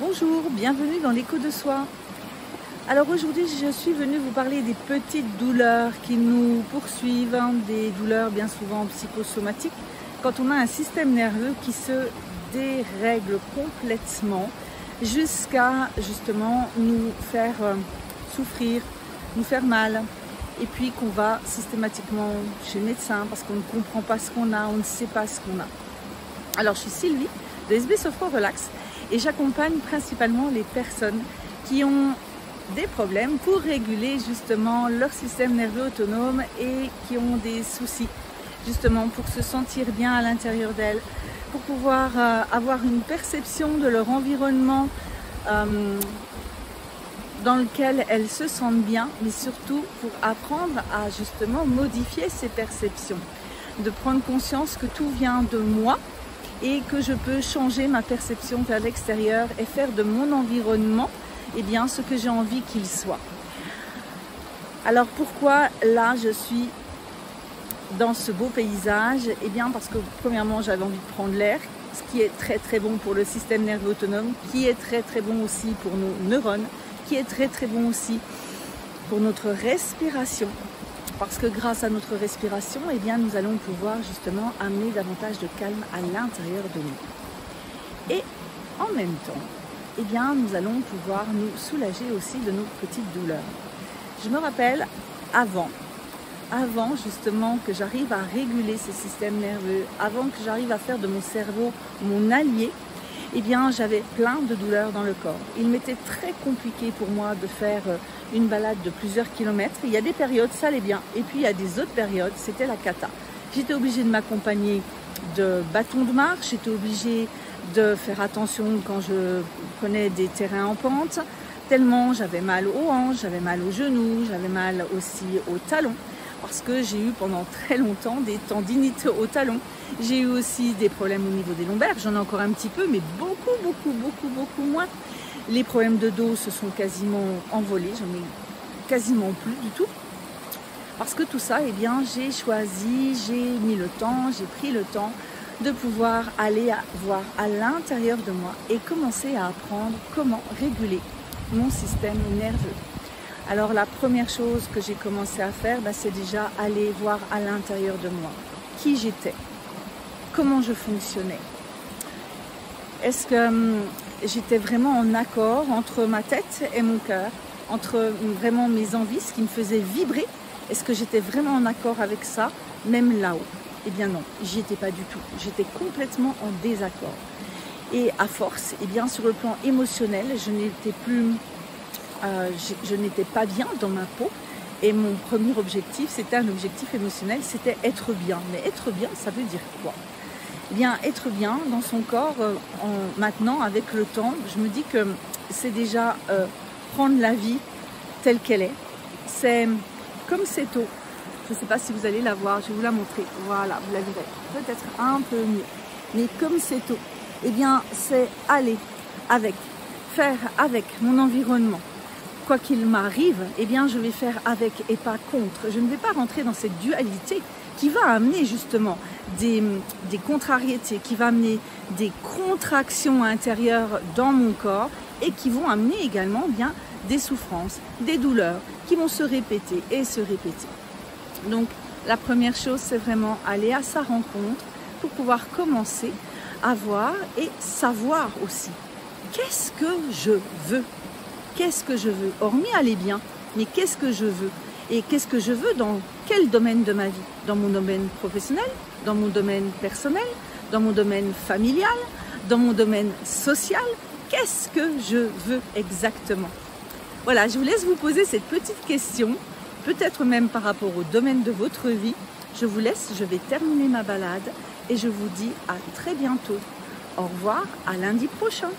Bonjour, bienvenue dans l'écho de soi. Alors aujourd'hui je suis venue vous parler des petites douleurs qui nous poursuivent, des douleurs bien souvent psychosomatiques, quand on a un système nerveux qui se dérègle complètement jusqu'à justement nous faire souffrir, nous faire mal, et puis qu'on va systématiquement chez le médecin parce qu'on ne comprend pas ce qu'on a, on ne sait pas ce qu'on a. Alors je suis Sylvie de SB Sophro Relax et j'accompagne principalement les personnes qui ont des problèmes pour réguler justement leur système nerveux autonome et qui ont des soucis justement pour se sentir bien à l'intérieur d'elles, pour pouvoir avoir une perception de leur environnement dans lequel elles se sentent bien, mais surtout pour apprendre à justement modifier ces perceptions, de prendre conscience que tout vient de moi et que je peux changer ma perception vers l'extérieur et faire de mon environnement ce que j'ai envie qu'il soit. Alors pourquoi là je suis dans ce beau paysage? Parce que premièrement j'avais envie de prendre l'air, ce qui est très très bon pour le système nerveux autonome, qui est très très bon aussi pour nos neurones, qui est très très bon aussi pour notre respiration. Parce que grâce à notre respiration, nous allons pouvoir justement amener davantage de calme à l'intérieur de nous. Et en même temps, nous allons pouvoir nous soulager aussi de nos petites douleurs. Je me rappelle avant justement que j'arrive à réguler ce système nerveux, avant que j'arrive à faire de mon cerveau mon allié, j'avais plein de douleurs dans le corps. Il m'était très compliqué pour moi de faire une balade de plusieurs kilomètres. Il y a des périodes, ça allait bien. Et puis il y a des autres périodes, c'était la cata. J'étais obligée de m'accompagner de bâtons de marche, j'étais obligée de faire attention quand je prenais des terrains en pente, tellement j'avais mal aux hanches, j'avais mal aux genoux, j'avais mal aussi aux talons. Parce que j'ai eu pendant très longtemps des tendinites aux talons. J'ai eu aussi des problèmes au niveau des lombaires, j'en ai encore un petit peu, mais beaucoup moins. Les problèmes de dos se sont quasiment envolés, j'en ai quasiment plus du tout. Parce que tout ça, j'ai choisi, j'ai mis le temps, j'ai pris le temps de pouvoir aller voir à l'intérieur de moi et commencer à apprendre comment réguler mon système nerveux. Alors la première chose que j'ai commencé à faire, c'est déjà aller voir à l'intérieur de moi qui j'étais, comment je fonctionnais. Est-ce que j'étais vraiment en accord entre ma tête et mon cœur, entre vraiment mes envies, ce qui me faisait vibrer? Est-ce que j'étais vraiment en accord avec ça, même là-haut? Non, j'y étais pas du tout. J'étais complètement en désaccord. Et à force, sur le plan émotionnel, je n'étais pas bien dans ma peau. Et mon premier objectif, c'était un objectif émotionnel, c'était être bien. Mais être bien, ça veut dire quoi? Être bien dans son corps, maintenant, avec le temps, je me dis que c'est déjà prendre la vie telle qu'elle est. C'est comme cette eau. Je ne sais pas si vous allez la voir, je vais vous la montrer. Voilà, vous la verrez peut-être un peu mieux. Mais comme cette eau, c'est aller avec, faire avec mon environnement. Quoi qu'il m'arrive, je vais faire avec et pas contre. Je ne vais pas rentrer dans cette dualité qui va amener justement des contrariétés, qui va amener des contractions intérieures dans mon corps et qui vont amener également des souffrances, des douleurs qui vont se répéter et se répéter. Donc la première chose, c'est vraiment aller à sa rencontre pour pouvoir commencer à voir et savoir aussi qu'est-ce que je veux. Qu'est-ce que je veux? Hormis aller bien, mais qu'est-ce que je veux? Et qu'est-ce que je veux dans quel domaine de ma vie? Dans mon domaine professionnel, dans mon domaine personnel, dans mon domaine familial, dans mon domaine social? Qu'est-ce que je veux exactement? Voilà, je vous laisse vous poser cette petite question, peut-être même par rapport au domaine de votre vie. Je vous laisse, je vais terminer ma balade et je vous dis à très bientôt. Au revoir, à lundi prochain.